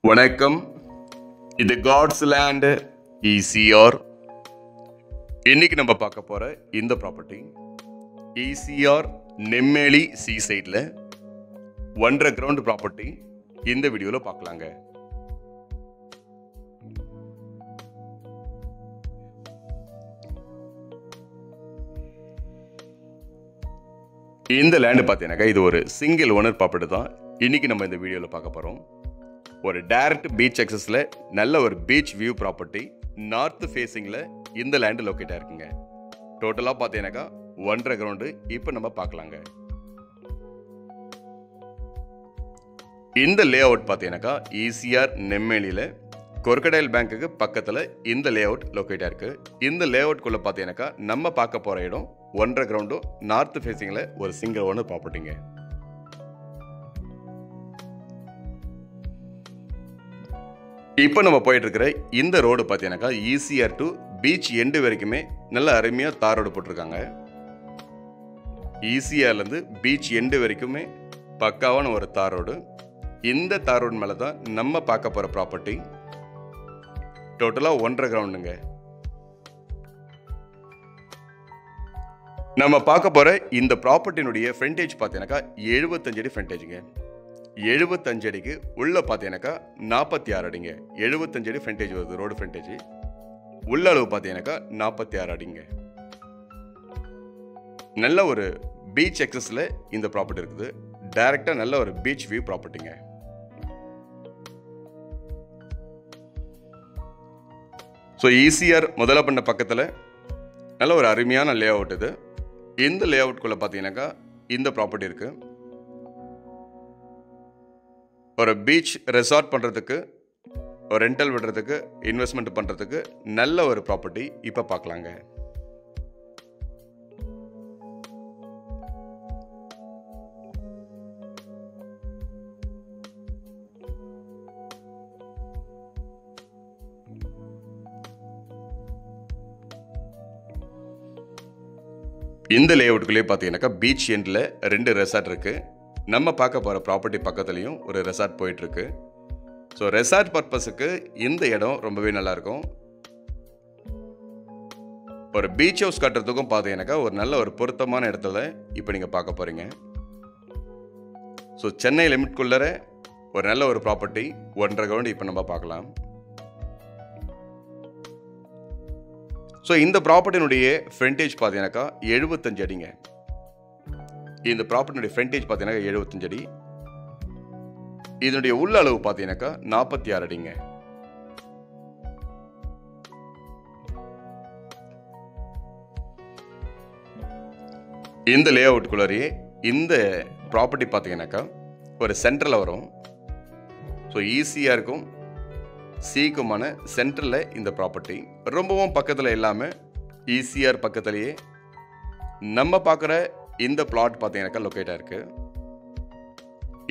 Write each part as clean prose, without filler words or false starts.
வணக்கம். இது God's land ECR. இன்னைக்கு நம்ம பார்க்க போற இந்த ப்ராப்பர்ட்டி ஈசிஆர் நெம்மேலி சீ சைடில் 1.5 கிரவுண்ட் ப்ராப்பர்ட்டி இந்த வீடியோவில் பார்க்கலாங்க. இந்த லேண்டு பார்த்தீங்கன்னாக்கா இது ஒரு சிங்கிள் ஓனர் ப்ராப்பர்ட்டி தான் இன்னைக்கு நம்ம இந்த வீடியோவில் பார்க்க போகிறோம். ஒரு டைரக்ட் பீச் அக்சஸில் நல்ல ஒரு பீச் வியூ ப்ராப்பர்ட்டி நார்த் ஃபேஸிங்கில் இந்த லேண்டு லொக்கேட்டாக இருக்குங்க. டோட்டலாக பார்த்தீங்கன்னாக்கா 1.5 கிரவுண்டு இப்போ நம்ம பார்க்கலாங்க. இந்த லே அவுட் பார்த்தீங்கன்னாக்கா ஈசிஆர் நெம்மேலியில் கொர்க்கடைல் பேங்க்குக்கு பக்கத்தில் இந்த லே அவுட் லொக்கேட்டாக இருக்குது. இந்த லே அவுட்குள்ளே பார்த்தீங்கன்னாக்கா நம்ம பார்க்க போகிற இடம் 1.5 கிரவுண்டும் நார்த் ஃபேஸிங்கில் ஒரு சிங்கிள் ஓனர் ப்ராப்பர்ட்டிங்க. இப்போ நம்ம போயிட்டு இருக்கிற இந்த ரோடு பார்த்தீங்கன்னாக்கா ஈசிஆர் டு பீச் எண்டு வரைக்குமே நல்ல அருமையாக தார் ரோடு போட்டிருக்காங்க. ஈசிஆர்லேருந்து பீச் எண்டு வரைக்குமே பக்காவான ஒரு தார் ரோடு. இந்த தார் ரோடு மேலே தான் நம்ம பார்க்க போகிற ப்ராப்பர்ட்டி. டோட்டலாக 1.5 கிரவுண்டுங்க. நம்ம பார்க்க போகிற இந்த ப்ராப்பர்ட்டினுடைய ஃப்ரண்டேஜ் பார்த்தீங்கன்னாக்கா 75 அடி ஃப்ரண்டேஜுங்க. 75 அடிக்கு உள்ள பார்த்தீங்கன்னாக்கா 46 அடிங்க. 75 அடி ஃப்ரண்டேஜ் வருது ரோடு ஃப்ரண்டேஜ். உள்ள அளவு பார்த்தீங்கன்னாக்கா 46 அடிங்க. நல்ல ஒரு பீச் அக்சஸில் இந்த ப்ராப்பர்ட்டி இருக்குது. டைரக்டாக நல்ல ஒரு பீச் வியூ ப்ராப்பர்ட்டிங்க. ஸோ ஈசிஆர் முதல்ல பண்ண பக்கத்தில் நல்ல ஒரு அருமையான லே அவுட் இது. இந்த லே அவுட்குள்ளே பார்த்தீங்கன்னாக்கா இந்த ப்ராப்பர்ட்டி இருக்குது. ஒரு பீச் ரெசார்ட் பண்ணுறதுக்கு, ஒரு ரெண்டல் விடுறதுக்கு, இன்வெஸ்ட்மெண்ட் பண்ணுறதுக்கு நல்ல ஒரு ப்ராப்பர்ட்டி இப்போ பார்க்கலாங்க. இந்த லே அவுட்டுக்குள்ளே பார்த்தீங்கன்னாக்கா பீச் எண்டில் 2 ரெசார்ட் இருக்குது. நம்ம பார்க்க போகிற ப்ராப்பர்ட்டி பக்கத்துலேயும் ஒரு ரெசார்ட் போயிட்டுருக்கு. ஸோ ரெசார்ட் பர்பஸுக்கு இந்த இடம் ரொம்பவே நல்லாயிருக்கும். ஒரு பீச் ஹவுஸ் கட்டுறதுக்கும் பார்த்தீங்கன்னாக்கா ஒரு நல்ல ஒரு பொருத்தமான இடத்துல இப்போ நீங்கள் பார்க்க போகிறீங்க. ஸோ சென்னை லிமிட்குள்ளே ஒரு நல்ல ஒரு ப்ராப்பர்ட்டி 1.5 கிரவுண்டு இப்போ நம்ம பார்க்கலாம். ஸோ இந்த ப்ராப்பர்ட்டினுடைய ஃப்ரண்டேஜ் பார்த்தீங்கன்னாக்கா 75 அடிங்க. இந்த ப்ராப்பர்ட்டினுடைய ஃப்ரண்டேஜ் பார்த்தீங்கன்னா 75 அடி. இதனுடைய உள்ள அளவு பார்த்தீங்கன்னாக்கா 46 அடிங்க. இந்த லே அவுட்குள்ளேயே இந்த ப்ராப்பர்ட்டி பார்த்தீங்கன்னாக்கா ஒரு சென்டரில் வரும். ஸோ ஈஸியாக இருக்கும். சீக்குமான சென்டரில் இந்த ப்ராப்பர்ட்டி ரொம்பவும் பக்கத்தில் இல்லாமல் ஈசிஆர் பக்கத்துலேயே நம்ம பார்க்குற இந்த பிளாட் பார்த்தீங்கன்னாக்கா லொக்கேட்டாக இருக்குது.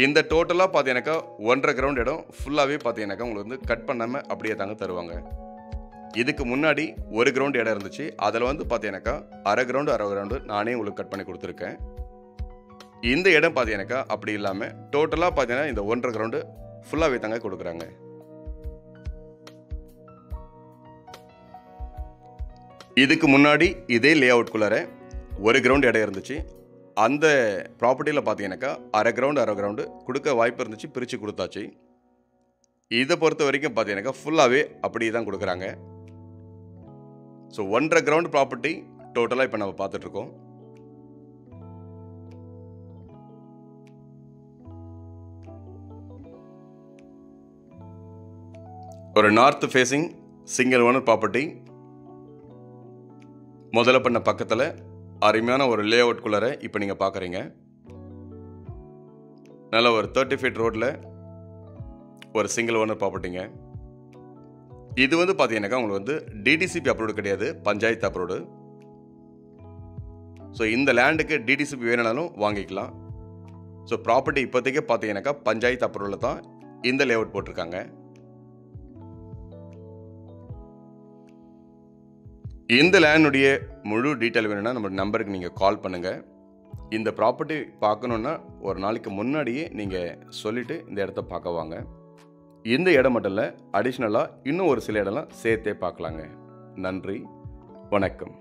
இந்த டோட்டலாக பார்த்தீங்கன்னாக்கா 1.5 கிரவுண்ட் இடம் ஃபுல்லாகவே பார்த்தீங்கன்னாக்கா உங்களுக்கு வந்து கட் பண்ணாமல் அப்படியே தாங்க தருவாங்க. இதுக்கு முன்னாடி 1 கிரவுண்ட் இடம் இருந்துச்சு. அதில் வந்து பார்த்தீங்கன்னாக்கா அரை கிரவுண்டு நானே உங்களுக்கு கட் பண்ணி கொடுத்துருக்கேன். இந்த இடம் பார்த்தீங்கன்னாக்கா அப்படி இல்லாமல் டோட்டலாக பார்த்தீங்கன்னா இந்த 1.5 கிரவுண்டு ஃபுல்லாகவே தாங்க கொடுக்குறாங்க. இதுக்கு முன்னாடி இதே லே அவுட்குள்ளார 1 கிரவுண்ட் இடம் இருந்துச்சு. அந்த ப்ராப்பர்ட்டியில் பார்த்தீங்கன்னாக்கா அரை கிரவுண்டு கொடுக்க வாய்ப்பு இருந்துச்சு. பிரித்து கொடுத்தாச்சு. இதை பொறுத்த வரைக்கும் பார்த்தீங்கன்னாக்கா ஃபுல்லாகவே அப்படி தான் கொடுக்குறாங்க. ஸோ 1.5 கிரவுண்ட் ப்ராப்பர்ட்டி டோட்டலாக இப்போ நம்ம பார்த்துட்ருக்கோம். ஒரு north facing single owner property. முதல்ல பண்ண பக்கத்தில் அருமையான ஒரு லே அவுட்குள்ளார இப்போ நீங்கள் பார்க்குறீங்க. நல்ல ஒரு 30 ஃபீட் ரோட்டில் ஒரு சிங்கிள் ஓனர் ப்ராப்பர்ட்டிங்க. இது வந்து பார்த்தீங்கன்னாக்கா உங்களுக்கு வந்து டிடிசிபி அப்ரூவ்டு கிடையாது, பஞ்சாயத்து அப்ரூவ்டு. ஸோ இந்த லேண்டுக்கு டிடிசிபி வேணுனாலும் வாங்கிக்கலாம். ஸோ ப்ராப்பர்ட்டி இப்போதைக்கு பார்த்தீங்கன்னாக்கா பஞ்சாயத்து அப்ரூவ்டில் தான் இந்த லே அவுட் போட்டிருக்காங்க. இந்த லேண்டுடைய முழு டீட்டெயில் வேணும்னா நம்ம நம்பருக்கு நீங்கள் கால் பண்ணுங்கள். இந்த ப்ராப்பர்ட்டி பார்க்கணுன்னா ஒரு நாளைக்கு முன்னாடியே நீங்கள் சொல்லிவிட்டு இந்த இடத்த பார்க்க வாங்க. இந்த இடம் மட்டும் இல்லை, அடிஷ்னலாக இன்னும் ஒரு சில இடம்லாம் சேர்த்தே பார்க்கலாங்க. நன்றி, வணக்கம்.